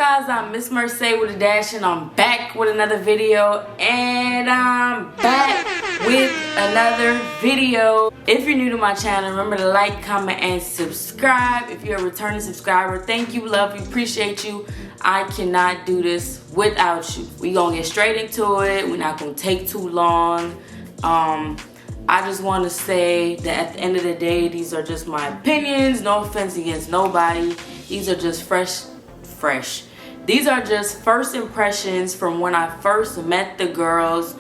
guys? I'm Miss Mercè with a dash, and I'm back with another video. If you're new to my channel, remember to like, comment, and subscribe. If you're a returning subscriber, thank you, love you, appreciate you. I cannot do this without you. We gonna get straight into it. We're not gonna take too long. I just want to say that at the end of the day, these are just my opinions. No offense against nobody. These are just fresh. These are just first impressions from when I first met the girls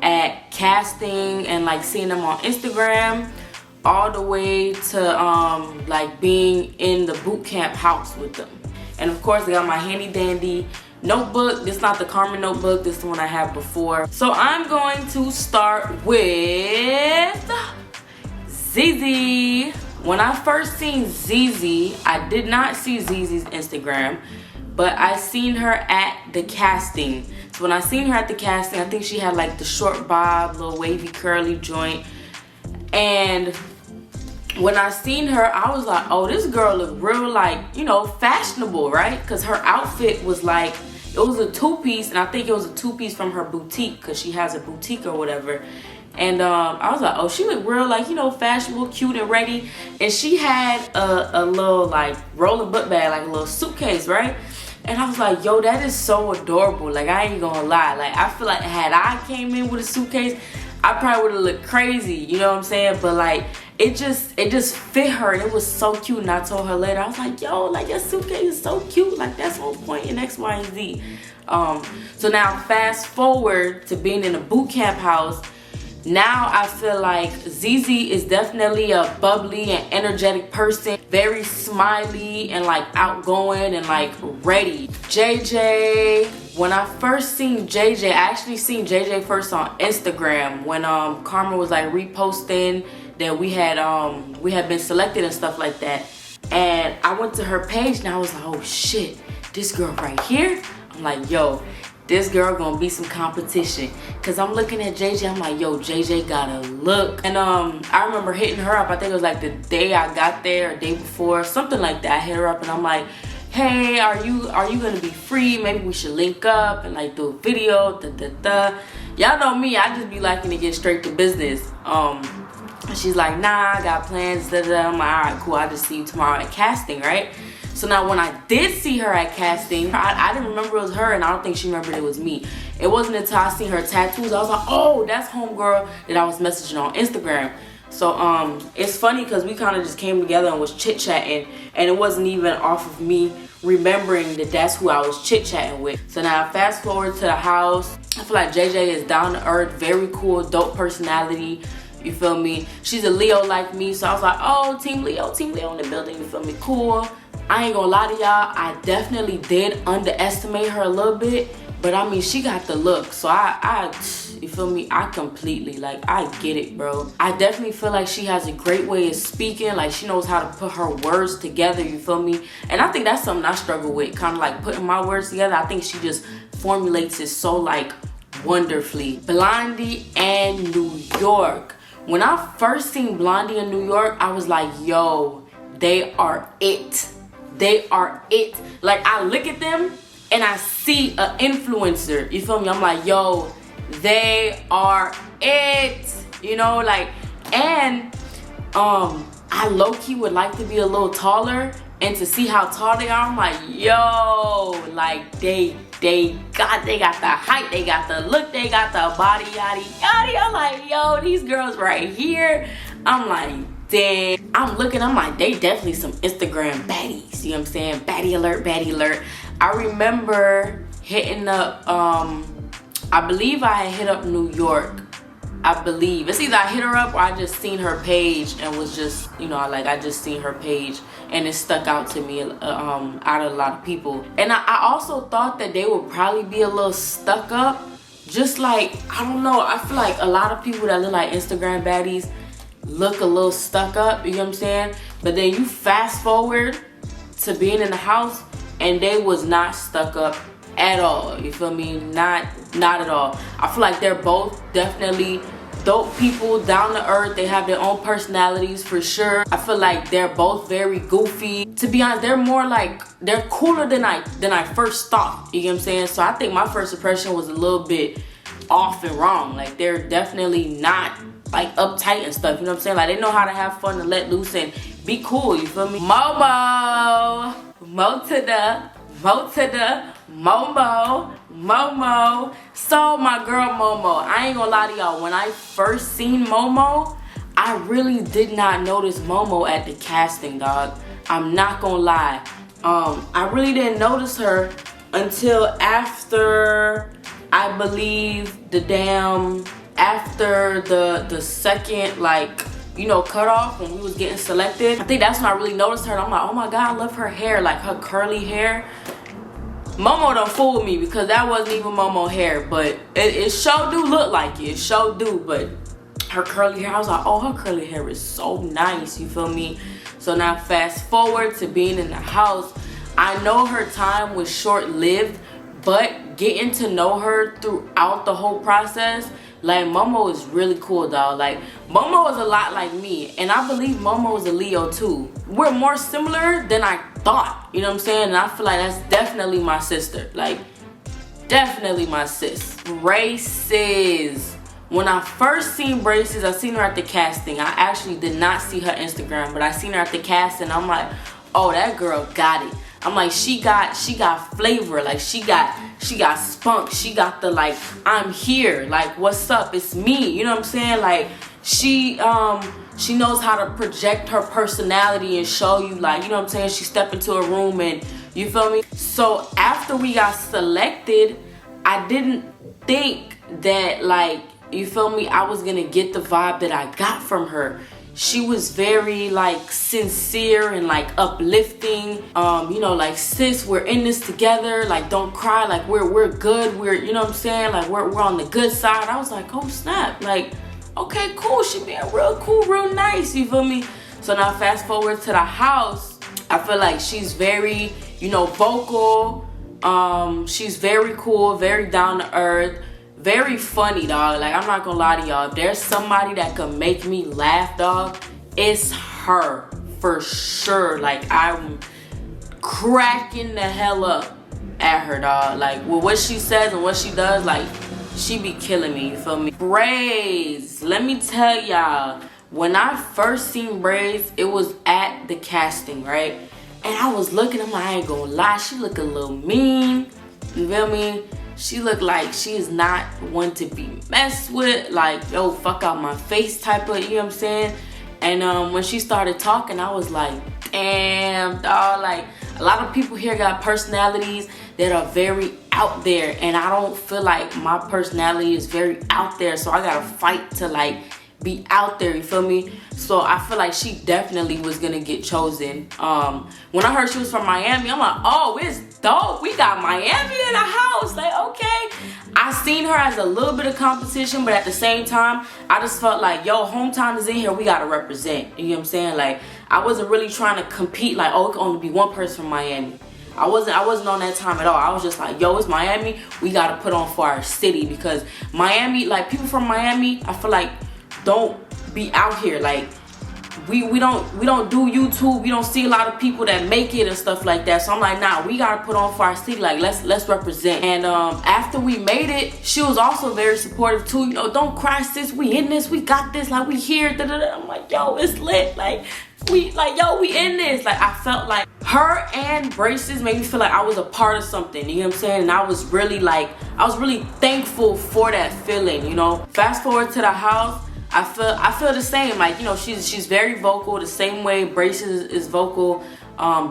at casting and like seeing them on Instagram, all the way to like being in the boot camp house with them. And of course, I got my handy dandy notebook. This is not the Karma notebook, this is the one I had before. So I'm going to start with ZIZI. When I first seen ZIZI, I did not see ZIZI's Instagram, but I seen her at the casting. So when I seen her at the casting, I think she had like the short bob, little wavy curly joint. And when I seen her, I was like, oh, this girl look real, like, you know, fashionable, right? Because her outfit was like, it was a two-piece, and I think it was a two-piece from her boutique, because she has a boutique or whatever. And I was like, oh, she looked real, like, you know, fashionable, cute, and ready. And she had a little, like, rolling book bag, like a little suitcase, right? And I was like, yo, that is so adorable. Like, I ain't gonna lie. Like, I feel like had I came in with a suitcase, I probably would have looked crazy, you know what I'm saying? But like, it just fit her, and it was so cute. And I told her later, I was like, yo, like, your suitcase is so cute. Like, that's on point in X, Y, and Z. So now fast forward to being in a boot camp house. Now I feel like ZIZI is definitely a bubbly and energetic person. Very smiley and like outgoing and like ready. JJ, when I first seen JJ, I actually seen JJ first on Instagram when Karma was like reposting that we had been selected and stuff like that. And I went to her page and I was like, oh shit, this girl right here? I'm like, yo, this girl gonna be some competition. Cause I'm looking at JJ, I'm like, yo, JJ got a look. And I remember hitting her up, I think it was like the day I got there, or day before, something like that. I hit her up and I'm like, hey, are you gonna be free? Maybe we should link up and like do a video, Y'all know me, I just be liking to get straight to business. She's like, nah, I got plans, I'm like, all right, cool, I'll just see you tomorrow at casting, right? So now when I did see her at casting, I didn't remember it was her, and I don't think she remembered it was me. It wasn't until I seen her tattoos, I was like, oh, that's homegirl that I was messaging on Instagram. So it's funny because we kind of just came together and was chit-chatting, and it wasn't even off of me remembering that that's who I was chit-chatting with. So now fast forward to the house. I feel like JJ is down to earth, very cool, dope personality. You feel me? She's a Leo like me, so I was like, oh, Team Leo in the building, you feel me? Cool. I ain't gonna lie to y'all, I definitely did underestimate her a little bit, but I mean, she got the look, so you feel me? I completely, like, I get it, bro. I definitely feel like she has a great way of speaking, like, she knows how to put her words together, you feel me? And I think that's something I struggle with, kind of like putting my words together. I think she just formulates it so, like, wonderfully. Blondie and New York. When I first seen Blondie in New York, I was like, yo, they are it. They are it. Like, I look at them and I see an influencer. You feel me? I'm like, yo, they are it. You know, like, and I low-key would like to be a little taller, and to see how tall they are, I'm like, yo, like, they got the height, they got the look, they got the body, yaddy yaddy. I'm like, yo, these girls right here. I'm like, dang. I'm looking, I'm like, they definitely some Instagram baddies. You know what I'm saying? Baddie alert, baddie alert. I remember hitting up, I believe I had hit up New York. I believe. It's either I hit her up or I just seen her page and was just, you know, like, I just seen her page and it stuck out to me out of a lot of people. And I also thought that they would probably be a little stuck up. Just like, I don't know, I feel like a lot of people that look like Instagram baddies look a little stuck up, you know what I'm saying? But then you fast forward to being in the house and they was not stuck up at all, you feel me? Not at all. I feel like they're both definitely dope people, down to earth. They have their own personalities for sure. I feel like they're both very goofy. To be honest, they're more like, they're cooler than I first thought. You get what I'm saying? So I think my first impression was a little bit off and wrong. Like, they're definitely not like uptight and stuff. You know what I'm saying? Like, they know how to have fun and let loose and be cool. You feel me? Momo, Momo. So my girl Momo, I ain't gonna lie to y'all, when I first seen Momo, I really did not notice Momo at the casting, dog. I'm not gonna lie. I really didn't notice her until after, I believe, after the second, like, you know, cutoff, when we was getting selected. I think that's when I really noticed her. And I'm like, oh my God, I love her hair, like her curly hair. Momo done fooled me because that wasn't even Momo hair, but it sure do look like it. It sure do, but her curly hair, I was like, oh, her curly hair is so nice, you feel me? So now fast forward to being in the house. I know her time was short-lived, but getting to know her throughout the whole process, like, Momo is really cool, dog. Like, Momo is a lot like me, and I believe Momo is a Leo too. We're more similar than I thought, you know what I'm saying? And I feel like that's definitely my sister. Like, definitely my sis. Braces. When I first seen Braces, I seen her at the casting. I actually did not see her Instagram, but I seen her at the casting. I'm like, oh, that girl got it. I'm like, she got flavor. Like, she got spunk. She got the, like, I'm here, like, what's up, it's me, you know what I'm saying? Like, she knows how to project her personality and show you, like, you know what I'm saying? She step into a room and, you feel me? So after we got selected, I didn't think that, like, you feel me, I was gonna get the vibe that I got from her. She was very, like, sincere and, like, uplifting. You know, like, sis, we're in this together. Like, don't cry. Like, we're good. We're, you know what I'm saying? Like, we're on the good side. I was like, oh, snap. Like, okay, cool. She being real cool, real nice. You feel me? So now fast forward to the house. I feel like she's very, you know, vocal. She's very cool, very down to earth. Very funny, dog. Like, I'm not gonna lie to y'all. If there's somebody that could make me laugh, dog, it's her for sure. Like, I'm cracking the hell up at her, dog. Like, with what she says and what she does, like, she be killing me, you feel me? Braids. Let me tell y'all, when I first seen Braids, it was at the casting, right? And I was looking, I'm like, I ain't gonna lie, she look a little mean, you feel me? She looked like she is not one to be messed with, like, yo, fuck out my face type of, you know what I'm saying? And when she started talking, I was like, damn, dog. Like, a lot of people here got personalities that are very out there, and I don't feel like my personality is very out there, so I gotta fight to, like, be out there, you feel me? So I feel like she definitely was gonna get chosen. When I heard she was from Miami, I'm like, oh, it's dope. We got Miami in the house. Like, okay. I seen her as a little bit of competition, but at the same time, I just felt like, yo, hometown is in here. We gotta represent. You know what I'm saying? Like, I wasn't really trying to compete. Like, oh, it can only be one person from Miami. I wasn't on that time at all. I was just like, yo, it's Miami. We gotta put on for our city, because Miami, like, people from Miami, I feel like don't be out here. Like, we don't do YouTube. We don't see a lot of people that make it and stuff like that. So I'm like, nah, we gotta put on for our city. Like, let's represent. And after we made it, she was also very supportive too. You know, don't cry, sis. We in this. We got this. Like, we here. Da, da, da. I'm like, yo, it's lit. Like, we in this. Like, I felt like her and Braces made me feel like I was a part of something. You know what I'm saying? And I was really thankful for that feeling. You know. Fast forward to the house. I feel the same. Like, you know, she's very vocal, the same way Braces is vocal.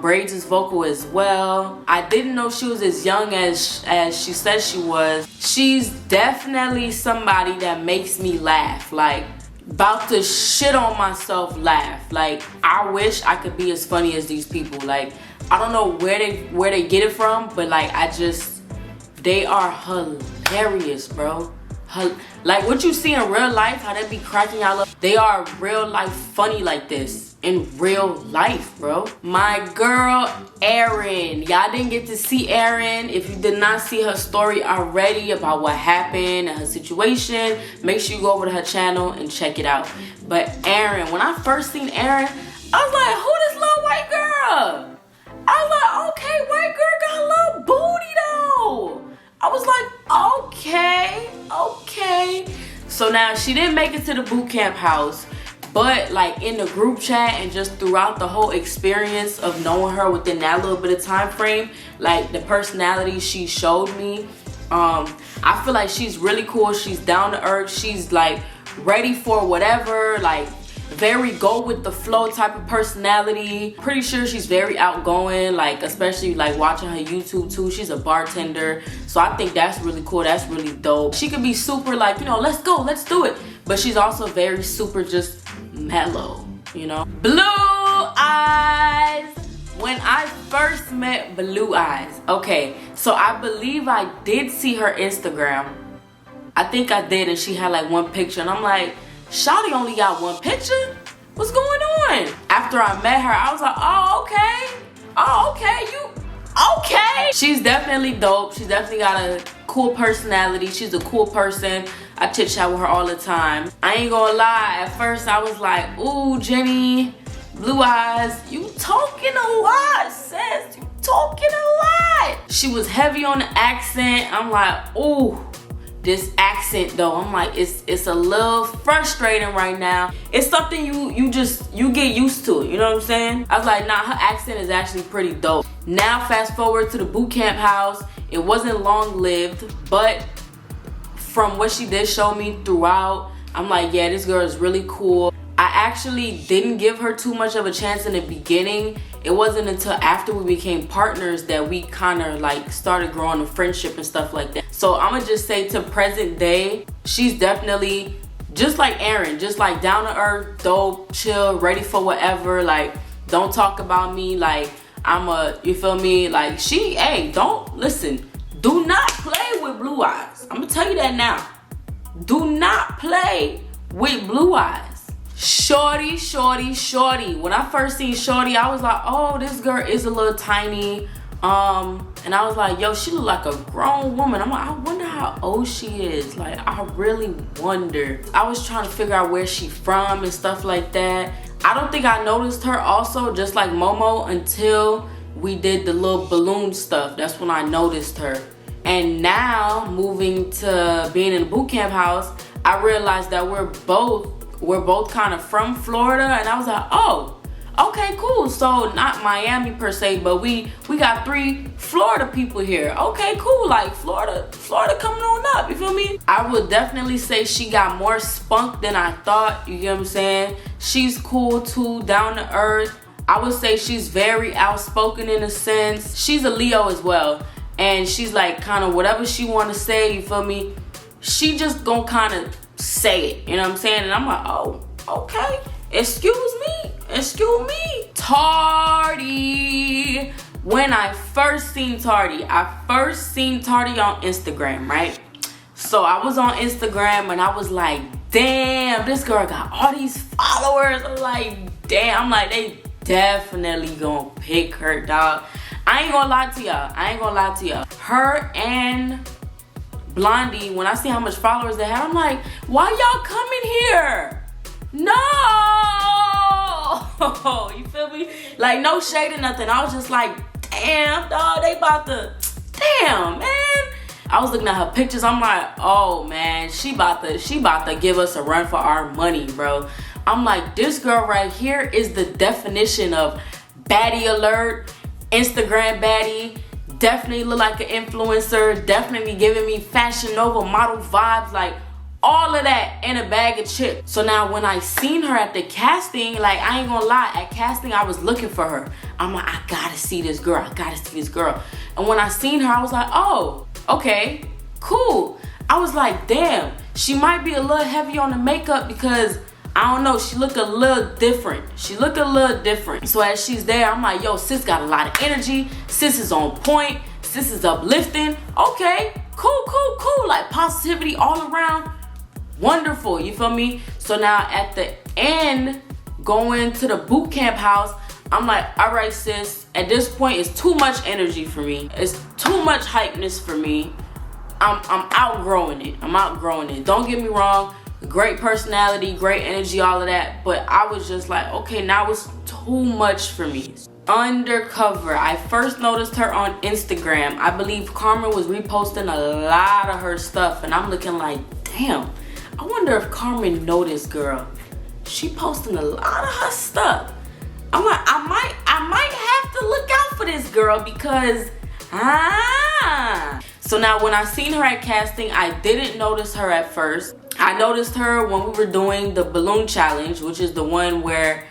Braids is vocal as well. I didn't know she was as young as she says she was. She's definitely somebody that makes me laugh. Like, about to shit on myself laugh. Like, I wish I could be as funny as these people. Like, I don't know where they get it from, but like, they are hilarious, bro. Like, what you see in real life, how they be cracking y'all up, they are real life funny like this. in real life, bro. My girl, ERIN. Y'all didn't get to see ERIN. If you did not see her story already about what happened and her situation, make sure you go over to her channel and check it out. But ERIN, when I first seen ERIN, I was like, who this little white girl? I was like, okay, white girl got a little booty though. I was like, okay. So now she didn't make it to the boot camp house, but like in the group chat and just throughout the whole experience of knowing her within that little bit of time frame, like the personality she showed me, I feel like she's really cool. She's down to earth. She's like ready for whatever, like very go with the flow type of personality. Pretty sure she's very outgoing, like especially like watching her YouTube too. She's a bartender, so I think that's really cool. That's really dope. She could be super like, you know, let's go, let's do it, but she's also very super just mellow, you know. Blue Eyes. When I first met Blue Eyes, okay, so I believe I did see her Instagram. I think I did, and she had like one picture, and I'm like, Shawty only got one picture? What's going on? After I met her, I was like, oh, okay, you, okay. She's definitely dope. She's definitely got a cool personality. She's a cool person. I chit chat with her all the time. I ain't gonna lie, at first I was like, ooh, Jenny, Blue Eyes, you talking a lot, sis. You talking a lot. She was heavy on the accent. I'm like, ooh. This accent though, I'm like, it's a little frustrating right now. It's something you get used to, you know what I'm saying? I was like, nah, her accent is actually pretty dope. Now fast forward to the boot camp house. It wasn't long lived, but from what she did show me throughout, I'm like, yeah, this girl is really cool. I actually didn't give her too much of a chance in the beginning. It wasn't until after we became partners that we kind of like started growing a friendship and stuff like that. So I'm gonna just say to present day, she's definitely just like ERIN, just like down to earth, dope, chill, ready for whatever. Like, don't talk about me like I'm a, you feel me? Like hey, don't, listen, do not play with Blue Eyes. I'm gonna tell you that now. Do not play with Blue Eyes. Shorty. When I first seen Shorty, I was like, oh, this girl is a little tiny. And I was like, yo, she look like a grown woman. I'm like, I wonder how old she is. Like, I really wonder. I was trying to figure out where she from and stuff like that. I don't think I noticed her also, just like Momo, until we did the little balloon stuff. That's when I noticed her. And now, moving to being in the boot camp house, I realized that we're both kind of from Florida, and I was like, oh, okay, cool. So not Miami per se, but we got 3 Florida people here. Okay, cool. Like Florida coming on up, you feel me? I would definitely say she got more spunk than I thought, you get what I'm saying? She's cool too, down to earth. I would say she's very outspoken in a sense. She's a Leo as well, and she's like kind of whatever she want to say, you feel me? She just gonna kind of say it, you know what I'm saying? And I'm like, oh, okay, excuse me. Tardy. When I first seen Tardy on Instagram, right? So I was on Instagram and I was like, damn, this girl got all these followers. I'm like, damn, I'm like, they definitely gonna pick her, dog. I ain't gonna lie to y'all. Her and Blondie, when I see how much followers they have, I'm like, why y'all coming here? No, you feel me? Like, no shade or nothing. I was just like, damn, dog, they about to, damn, man. I was looking at her pictures. I'm like, oh man, she about to give us a run for our money, bro. I'm like, this girl right here is the definition of baddie alert, Instagram baddie. Definitely look like an influencer, definitely giving me Fashion Nova model vibes, like all of that in a bag of chips. So now when I seen her at the casting, like I ain't gonna lie, at casting I was looking for her. I'm like, I gotta see this girl. And when I seen her, I was like, oh, okay, cool. I was like, damn, she might be a little heavy on the makeup because I don't know, she look a little different. So as she's there, I'm like, yo, sis got a lot of energy. Sis is on point. Sis is uplifting. Okay, cool. Like positivity all around. Wonderful, you feel me? So now at the end, going to the boot camp house, I'm like, all right, sis, at this point, it's too much energy for me. It's too much hypeness for me. I'm outgrowing it. I'm outgrowing it. Don't get me wrong. Great personality, great energy, all of that. But I was just like, okay, now it's too much for me. Undercover. I first noticed her on Instagram. I believe Carmen was reposting a lot of her stuff. And I'm looking like, damn, I wonder if Carmen know this girl. She posting a lot of her stuff. I'm like, I might have to look out for this girl because So now when I seen her at casting, I didn't notice her at first. I noticed her when we were doing the balloon challenge, which is the one where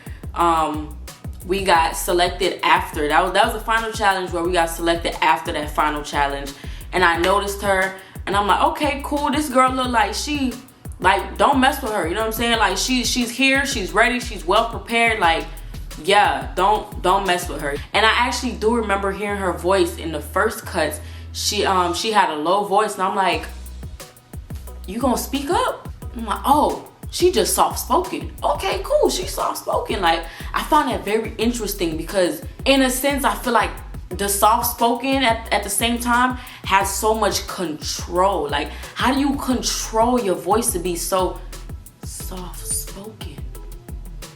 we got selected after. That was the final challenge where we got selected after that final challenge. And I noticed her and I'm like, okay, cool. This girl look like she, like, don't mess with her. You know what I'm saying? Like she's here, she's ready, she's well prepared. Like, yeah, don't mess with her. And I actually do remember hearing her voice in the first cuts. She had a low voice and I'm like, you gonna speak up? I'm like, oh, she just soft spoken. Okay, cool, she's soft spoken. Like, I found that very interesting because in a sense I feel like the soft spoken at the same time has so much control. Like, how do you control your voice to be so soft spoken?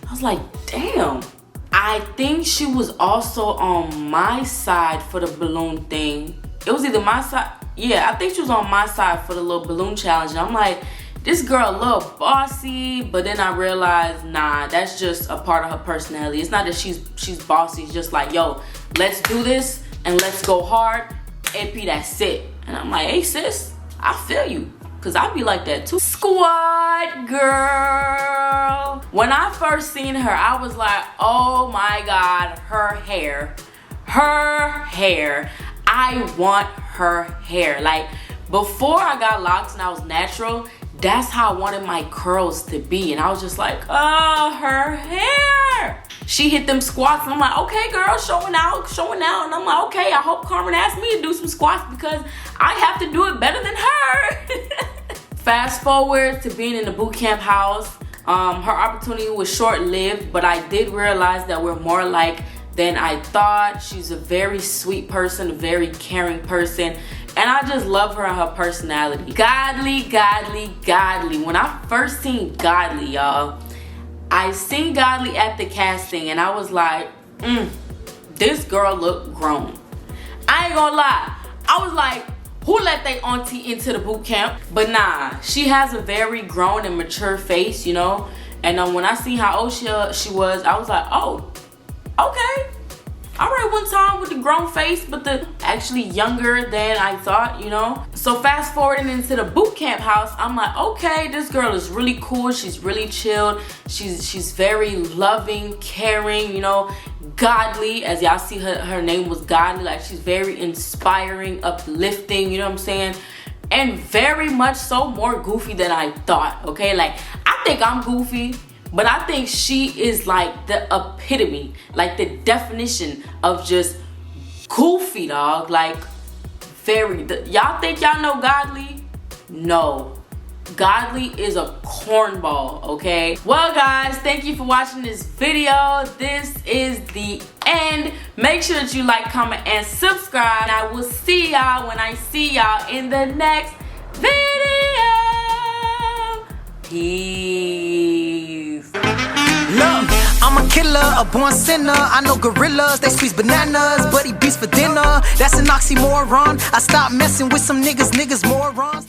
I was like, damn. I think she was also on my side for the balloon thing. It was either my side. Yeah, I think she was on my side for the little balloon challenge. And I'm like, this girl a little bossy. But then I realized, nah, that's just a part of her personality. It's not that she's bossy. It's just like, yo, let's do this and let's go hard. AP, that's it. And I'm like, hey, sis, I feel you. Because I be like that too. Squad girl. When I first seen her, I was like, oh my God, her hair. I want her hair. Like, before I got locks and I was natural, that's how I wanted my curls to be. And I was just like, oh, her hair. She hit them squats and I'm like, okay, girl, showing out. And I'm like, okay, I hope Carmen asked me to do some squats because I have to do it better than her. Fast forward to being in the boot camp house. Her opportunity was short-lived, but I did realize that we're more alike than I thought. She's a very sweet person, a very caring person, and I just love her and her personality. Godly. When I first seen Godly, y'all, I seen Godly at the casting and I was like, this girl look grown. I ain't gonna lie. I was like, who let they auntie into the boot camp? But nah, she has a very grown and mature face, you know? And when I seen how old she was, I was like, oh, okay. All right, one time with the grown face, but the actually younger than I thought, you know? So fast forwarding into the boot camp house, I'm like, okay, this girl is really cool. She's really chilled. She's very loving, caring, you know, godly. As y'all see, her name was Godly. Like, she's very inspiring, uplifting, you know what I'm saying? And very much so more goofy than I thought, okay? Like, I think I'm goofy, but I think she is like the epitome, like the definition of just goofy, dog. Like, y'all think y'all know Godly? No. Godly is a cornball, okay? Well, guys, thank you for watching this video. This is the end. Make sure that you like, comment, and subscribe. And I will see y'all when I see y'all in the next video. Peace. Look, I'm a killer, a born sinner. I know gorillas, they squeeze bananas, but he beats for dinner. That's an oxymoron. I stopped messing with some niggas morons.